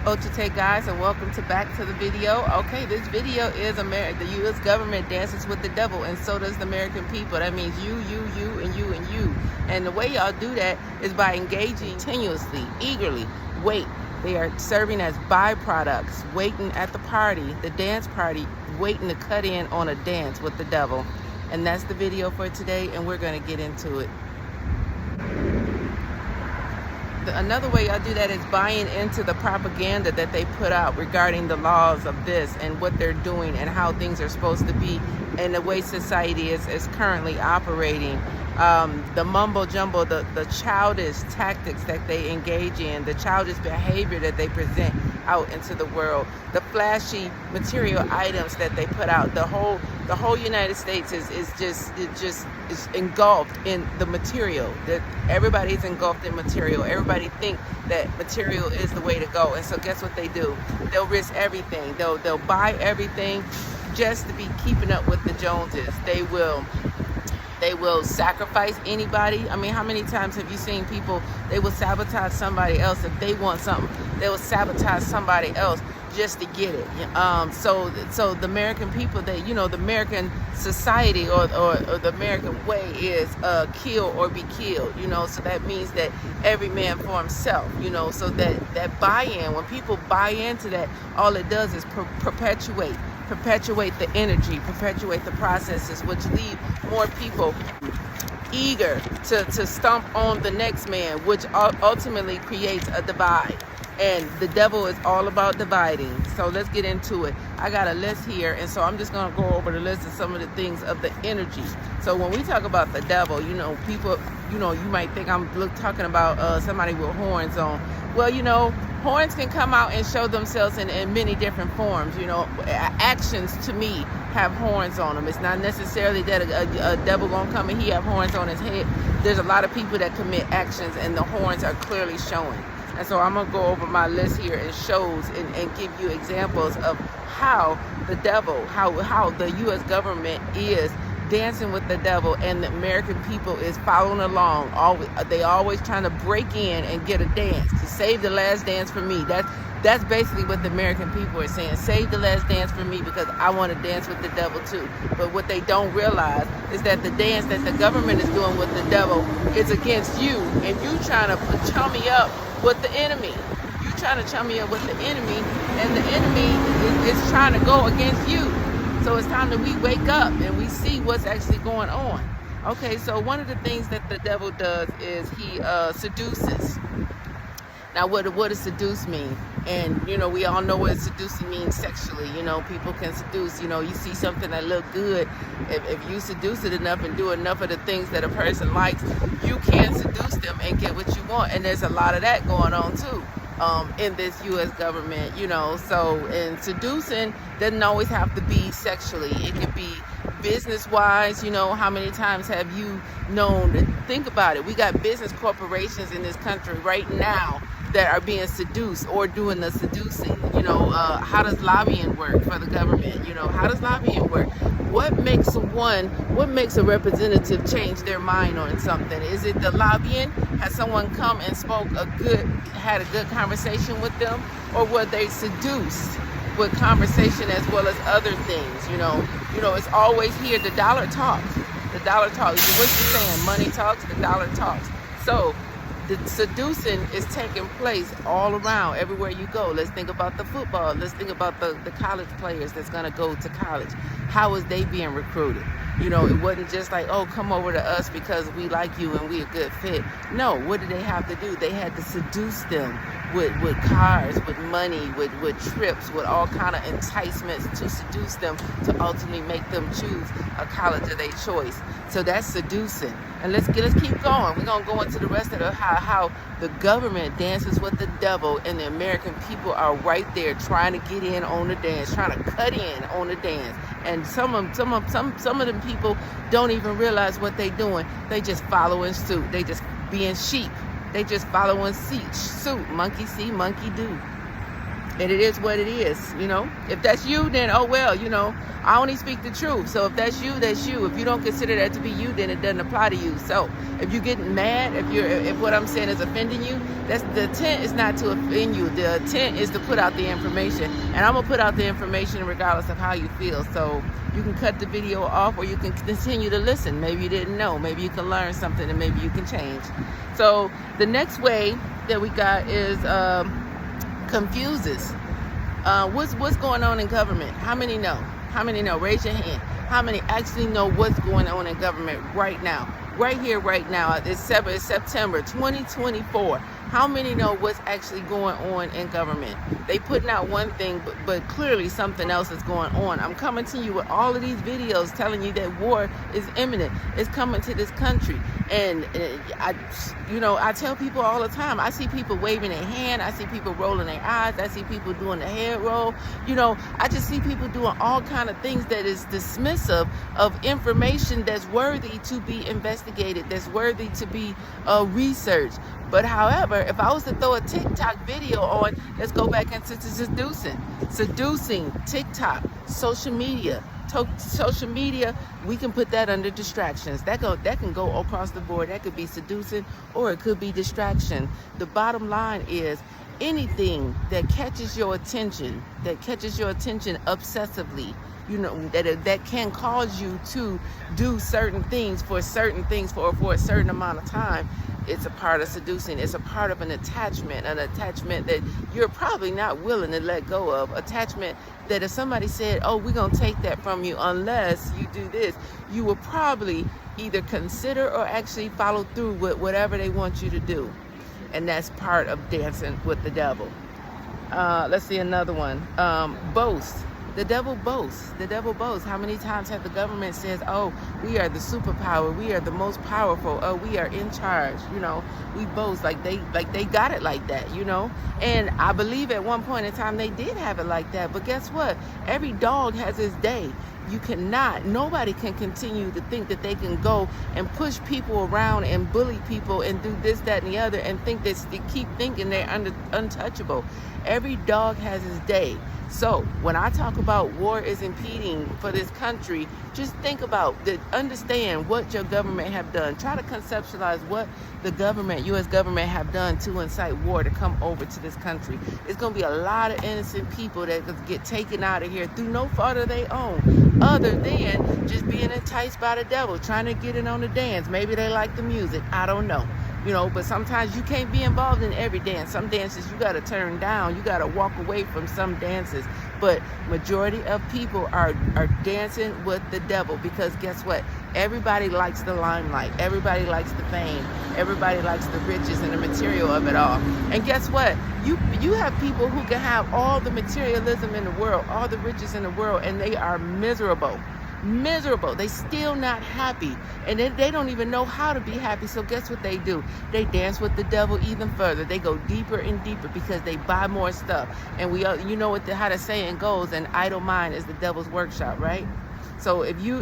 Ochote guys, and welcome back to the video. Okay, this video is the U.S. government dances with the devil, and so does the American people. That means you, and you, and you. And the way y'all do that is by engaging continuously, eagerly. Wait, they are serving as byproducts, waiting at the party, the dance party, waiting to cut in on a dance with the devil. And that's the video for today, and we're going to get into it. Another way y'all do that is buying into the propaganda that they put out regarding the laws of this and what they're doing and how things are supposed to be and the way society is currently operating. The mumbo jumbo, the childish tactics that they engage in, the childish behavior that they present out into the world, the flashy material items that they put out. The whole United States is engulfed in the material. That everybody's engulfed in material. Everybody think that material is the way to go. And so guess what they do? They'll risk everything. They'll buy everything just to be keeping up with the Joneses. They will sacrifice anybody. I mean, how many times have you seen people, they will sabotage somebody else if they want something. They will sabotage somebody else just to get it. So the American people, the American society or the American way is kill or be killed, so that means that every man for himself, so that buy-in, when people buy into that, all it does is perpetuate the energy, perpetuate the processes, which leave more people eager to stomp on the next man, which ultimately creates a divide. And the devil is all about dividing. So let's get into it. I got a list here, and so I'm just going to go over the list of some of the things of the energy. So when we talk about the devil, people, you might think I'm talking about somebody with horns on. Well, horns can come out and show themselves in many different forms. Actions to me have horns on them. It's not necessarily that a devil gonna come and he have horns on his head. There's a lot of people that commit actions and the horns are clearly showing. And so I'm gonna go over my list here and shows and give you examples of how the devil, how the U.S. government is dancing with the devil, and the American people is following along. They always trying to break in and get a dance, to save the last dance for me. That's basically what the American people are saying. Save the last dance for me because I want to dance with the devil too. But what they don't realize is that the dance that the government is doing with the devil is against you, and you trying to chummy up with the enemy. You trying to chummy up with the enemy, and the enemy is trying to go against you. So it's time that we wake up and we see what's actually going on. Okay, so one of the things that the devil does is he seduces. Now, what does seduce mean? And, we all know what seducing means sexually. People can seduce. You see something that look good. If you seduce it enough and do enough of the things that a person likes, you can seduce them and get what you want. And there's a lot of that going on, too. In this U.S. government, and seducing doesn't always have to be sexually. It could be business-wise. How many times have you known? Think about it. We got business corporations in this country right now that are being seduced or doing the seducing. How does lobbying work for the government? How does lobbying work? What makes a representative change their mind on something? Is it the lobbying? Has someone come and had a good conversation with them? Or were they seduced with conversation as well as other things? It's always here. The dollar talks. The dollar talks. What's you saying? Money talks, the dollar talks. So the seducing is taking place all around, everywhere you go. Let's think about the football. Let's think about the college players that's going to go to college. How is they being recruited? It wasn't just like, oh, come over to us because we like you and we a good fit. No, what did they have to do? They had to seduce them with cars, with money, with trips, with all kind of enticements to seduce them to ultimately make them choose a college of their choice. So that's seducing. And let's keep going. We're gonna go into the rest of how the government dances with the devil, and the American people are right there trying to get in on the dance, trying to cut in on the dance. And some of them people don't even realize what they're doing. They just following suit. They just being sheep. They just following suit. Monkey see, monkey do. And it is what it is, you know. If that's you, then oh well, you know, I only speak the truth. So if that's you, that's you. If you don't consider that to be you, then it doesn't apply to you. So if you're getting mad, if what I'm saying is offending you, that's the intent is not to offend you. The intent is to put out the information. And I'm gonna put out the information regardless of how you feel. So you can cut the video off, or you can continue to listen. Maybe you didn't know. Maybe you can learn something, and maybe you can change. So the next way that we got is confuses. What's going on in government? How many know? How many know? Raise your hand. How many actually know what's going on in government right now? Right here, right now. It's September 2024. How many know what's actually going on in government? They putting out one thing, but clearly something else is going on. I'm coming to you with all of these videos telling you that war is imminent. It's coming to this country. And I tell people all the time, I see people waving their hand. I see people rolling their eyes. I see people doing the head roll. I just see people doing all kind of things that is dismissive of information that's worthy to be investigated, that's worthy to be researched. But however, if I was to throw a TikTok video on, let's go back into seducing, TikTok, social media, we can put that under distractions. That can go across the board. That could be seducing, or it could be distraction. The bottom line is anything that catches your attention obsessively, that can cause you to do certain things for a certain amount of time. It's a part of seducing. It's a part of an attachment that you're probably not willing to let go of. Attachment that if somebody said, oh, we're going to take that from you unless you do this, you will probably either consider or actually follow through with whatever they want you to do. And that's part of dancing with the devil. Let's see another one. Boast. The devil boasts. How many times have the government says, oh, we are the superpower, we are the most powerful, oh, we are in charge, we boast like they got it like that, and I believe at one point in time they did have it like that. But guess what? Every dog has his day. Nobody can continue to think that they can go and push people around and bully people and do this, that, and the other and think they keep thinking they're untouchable. Every dog has his day. So when I talk about war is impeding for this country, just think about understand what your government have done. Try to conceptualize what the U.S. government have done to incite war to come over to this country. It's going to be a lot of innocent people that could get taken out of here through no fault of their own, other than just being enticed by the devil, trying to get in on the dance. Maybe they like the music. I don't know. But sometimes you can't be involved in every dance. Some dances you got to turn down. You got to walk away from some dances. But majority of people are dancing with the devil, because guess what? Everybody likes the limelight. Everybody likes the fame. Everybody likes the riches and the material of it all. And guess what? You have people who can have all the materialism in the world, all the riches in the world, and they are miserable. They still not happy, and they don't even know how to be happy. So guess what they do? They dance with the devil even further. They go deeper and deeper because they buy more stuff. And how the saying goes, an idle mind is the devil's workshop, right? So if you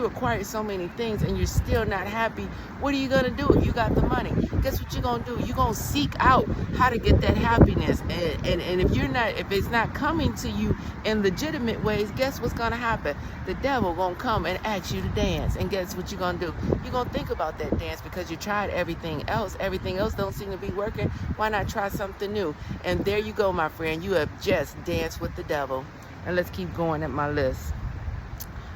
acquired so many things and you're still not happy, what are you gonna do if you got the money? Guess what you're gonna do? You're gonna seek out how to get that happiness. And if it's not coming to you in legitimate ways, guess what's gonna happen? The devil gonna come and ask you to dance. And guess what you're gonna do? You're gonna think about that dance because you tried everything else. Everything else don't seem to be working. Why not try something new? And there you go, my friend. You have just danced with the devil. And let's keep going at my list.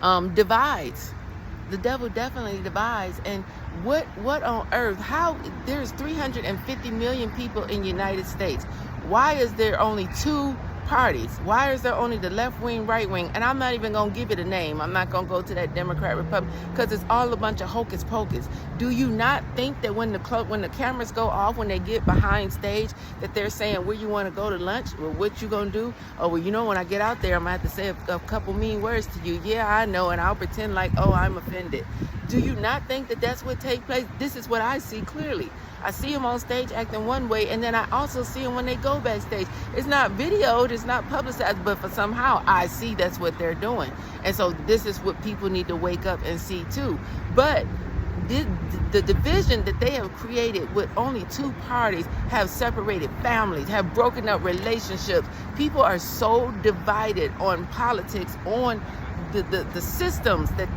Divides. The devil definitely divides. And what on earth? How there's 350 million people in the United States. Why is there only two parties? Why is there only the left wing, right wing? And I'm not even gonna give it a name. I'm not gonna go to that Democrat, Republican, because it's all a bunch of hocus pocus. Do you not think that when the cameras go off, when they get behind stage, that they're saying where you want to go to lunch, or what you gonna do? Or when I get out there, I'm gonna have to say a couple mean words to you. Yeah, I know, and I'll pretend like, oh, I'm offended. Do you not think that that's what takes place? This is what I see clearly. I see them on stage acting one way, and then I also see them when they go backstage. It's not videoed, it's not publicized, but for somehow I see that's what they're doing. And so this is what people need to wake up and see too. But the division that they have created with only two parties have separated families, have broken up relationships. People are so divided on politics, on the systems that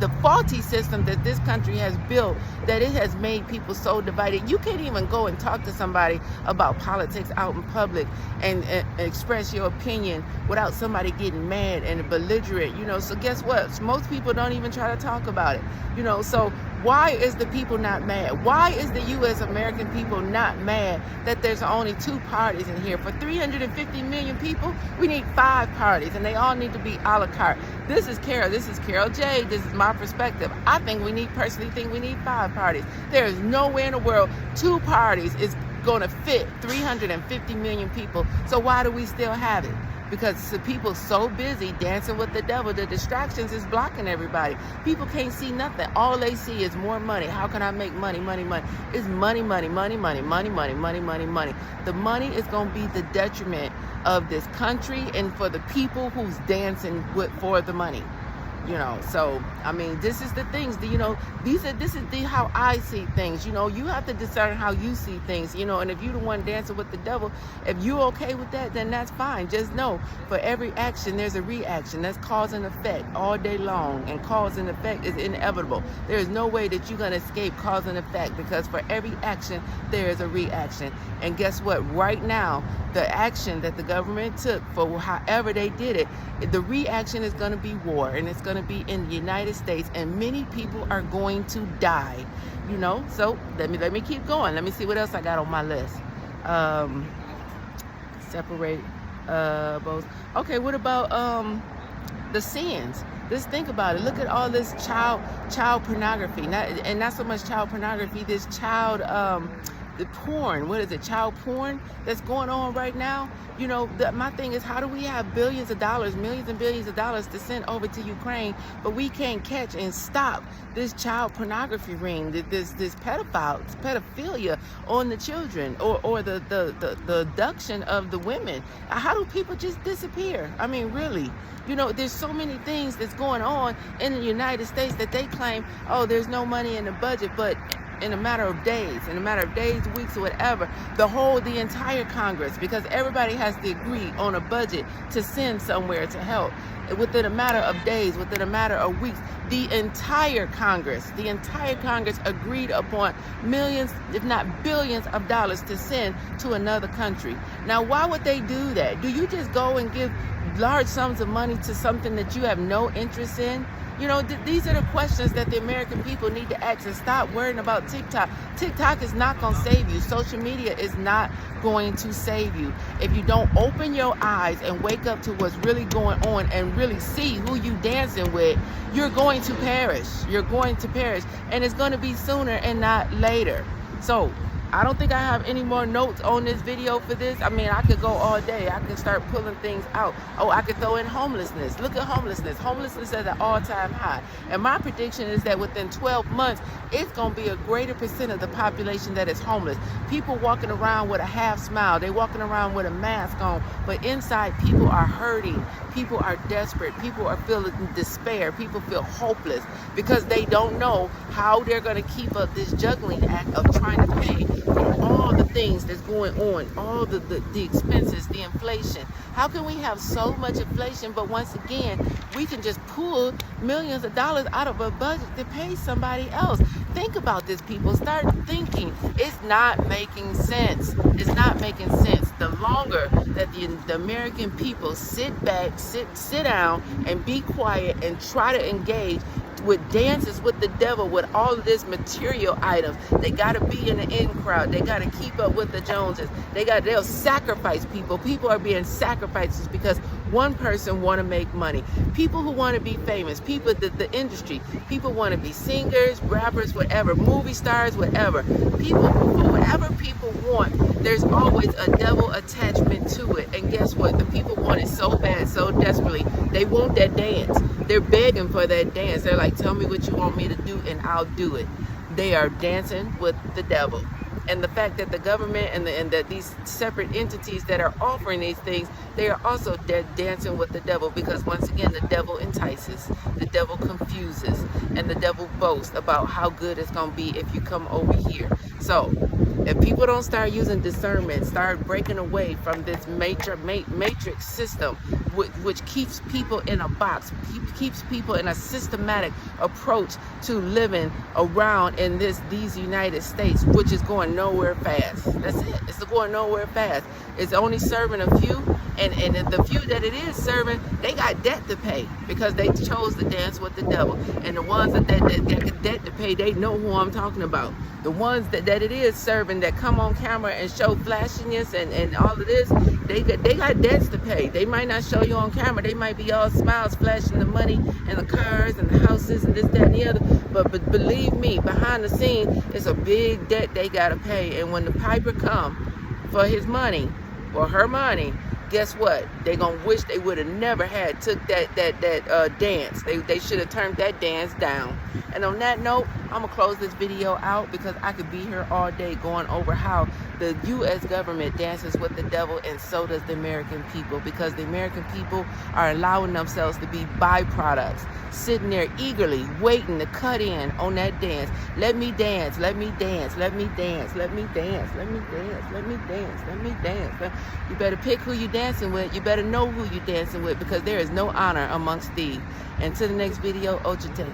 the faulty system that this country has built, that it has made people so divided. You can't even go and talk to somebody about politics out in public and express your opinion without somebody getting mad and belligerent, you know. So guess what? Most people don't even try to talk about it, you know. So why is the people not mad? Why is the U.S. American people not mad that there's only two parties in here? For 350 million people, we need 5 parties, and they all need to be a la carte. This is Karol J. This is my perspective. I personally think we need 5 parties. There is nowhere in the world 2 parties is going to fit 350 million people. So why do we still have it? Because the people so busy dancing with the devil, the distractions is blocking everybody. People can't see nothing. All they see is more money. How can I make money, money, money? It's money, money, money, money, money, money, money, money, money. The money is going to be the detriment of this country and for the people who's dancing for the money. You know, so I mean, this is the things, you know, this is how I see things. You know, you have to discern how you see things, you know, and if you're the one dancing with the devil, if you're okay with that, then that's fine. Just know, for every action there's a reaction. That's cause and effect all day long, and cause and effect is inevitable. There is no way that you're going to escape cause and effect, because for every action there is a reaction. And guess what? Right now, the action that the government took, for however they did it, the reaction is going to be war, and it's going to be in the United States, and many people are going to die, you know. So let me keep going. Let me see what else I got on my list. Separate both. Okay, what about the sins? Just think about it. Look at all this child pornography, not so much child pornography, this child the porn, what is it, child porn that's going on right now. You know, my thing is, how do we have billions of dollars, millions and billions of dollars to send over to Ukraine, but we can't catch and stop this child pornography ring, this pedophilia on the children, or the abduction of the women? How do people just disappear? I mean, really, you know, there's so many things that's going on in the United States that they claim, oh, there's no money in the budget, but in a matter of days, weeks, or whatever, the entire Congress, because everybody has to agree on a budget to send somewhere to help. Within a matter of days, within a matter of weeks, the entire Congress agreed upon millions, if not billions of dollars to send to another country. Now, why would they do that? Do you just go and give large sums of money to something that you have no interest in? You know, these are the questions that the American people need to ask, and stop worrying about TikTok. TikTok is not going to save you. Social media is not going to save you. If you don't open your eyes and wake up to what's really going on and really see who you dancing with, you're going to perish. You're going to perish. And it's going to be sooner and not later. So I don't think I have any more notes on this video for this. I mean, I could go all day. I could start pulling things out. Oh, I could throw in homelessness. Look at homelessness. Homelessness is at an all-time high. And my prediction is that within 12 months, it's going to be a greater percent of the population that is homeless. People walking around with a half smile. They're walking around with a mask on. But inside, people are hurting. People are desperate. People are feeling despair. People feel hopeless because they don't know how they're going to keep up this juggling act of trying to pay all the things that's going on, all the expenses, the inflation. How can we have so much inflation, but once again, we can just pull millions of dollars out of a budget to pay somebody else? Think about this, people. Start thinking. It's not making sense. It's not making sense. The longer that the American people sit back, sit down, and be quiet and try to engage with dances with the devil, with all of this material items, they got to be in the in crowd. They got to keep up with the Joneses. They'll sacrifice people. People are being sacrificed because one person want to make money. People who want to be famous, people, the industry, people want to be singers, rappers, whatever, movie stars, whatever. People, whatever people want, there's always a devil attachment to it. And guess what? The people want it so bad, so desperately. They want that dance. They're begging for that dance. They're like, tell me what you want me to do and I'll do it. They are dancing with the devil. And the fact that the government and that these separate entities that are offering these things, they are also dancing with the devil, because once again, the devil entices, the devil confuses, and the devil boasts about how good it's going to be if you come over here. So if people don't start using discernment, start breaking away from this matrix system, which keeps people in a box, keeps people in a systematic approach to living around in these United States, which is going nowhere fast. That's it. It's going nowhere fast. It's only serving a few, and the few that it is serving, they got debt to pay because they chose to dance with the devil. And the ones that got debt to pay, they know who I'm talking about. The ones that it is serving, that come on camera and show flashiness and all of this, they got debts to pay. They might not show you on camera. They might be all smiles, flashing the money and the cars and the houses and this, that, and the other. But believe me, behind the scene, it's a big debt they got to pay. And when the piper come for his money or her money, guess what? They gonna wish they would have never had took that dance. They should have turned that dance down. And on that note, I'm gonna close this video out because I could be here all day going over how the U.S. government dances with the devil, and so does the American people, because the American people are allowing themselves to be byproducts, sitting there eagerly waiting to cut in on that dance. Let me dance, let me dance, let me dance, let me dance, let me dance, let me dance, let me dance. You better pick who you're dancing with. You better know who you're dancing with, because there is no honor amongst thieves. Until the next video, Ojite.